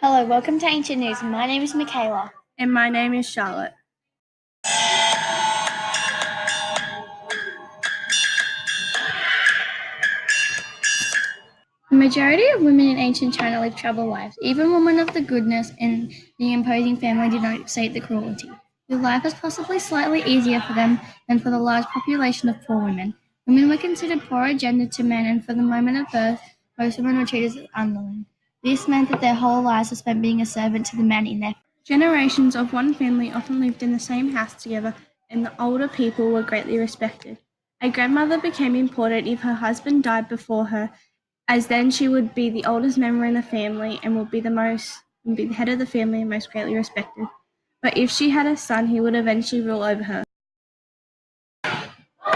Hello, welcome to Ancient News. My name is Michaela. And my name is Charlotte. The majority of women in ancient China lived troubled lives. Even women of the goodness and the imposing family did not escape the cruelty. Their life was possibly slightly easier for them than for the large population of poor women. Women were considered poorer gender to men, and for the moment of birth, most women were treated as underlings. This meant that their whole lives were spent being a servant to the men in their Generations of one family often lived in the same house together, and the older people were greatly respected. A grandmother became important if her husband died before her, as then she would be the oldest member in the family and would be the head of the family and most greatly respected. But if she had a son, he would eventually rule over her.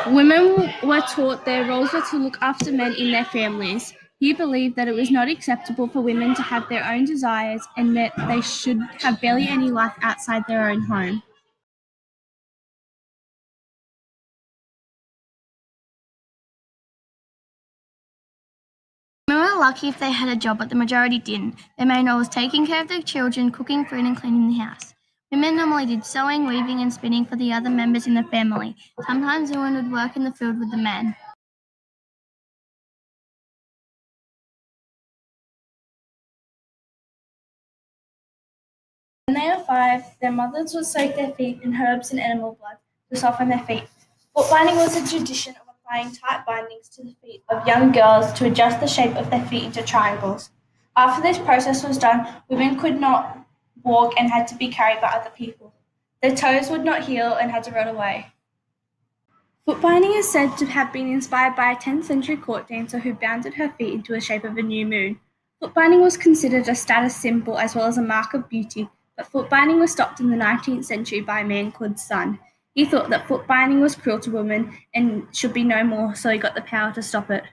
Women were taught their roles were to look after men in their families. He believed that it was not acceptable for women to have their own desires and that they should have barely any life outside their own home. Women were lucky if they had a job, but the majority didn't. Their main role was taking care of their children, cooking food, and cleaning the house. Women normally did sewing, weaving, and spinning for the other members in the family. Sometimes women would work in the field with the men. When they were 5, their mothers would soak their feet in herbs and animal blood to soften their feet. Foot binding was a tradition of applying tight bindings to the feet of young girls to adjust the shape of their feet into triangles. After this process was done, women could not walk and had to be carried by other people. Their toes would not heal and had to rot away. Foot binding is said to have been inspired by a 10th century court dancer who bounded her feet into the shape of a new moon. Foot binding was considered a status symbol as well as a mark of beauty, but foot binding was stopped in the 19th century by a man called Sun. He thought that foot binding was cruel to women and should be no more, so he got the power to stop it.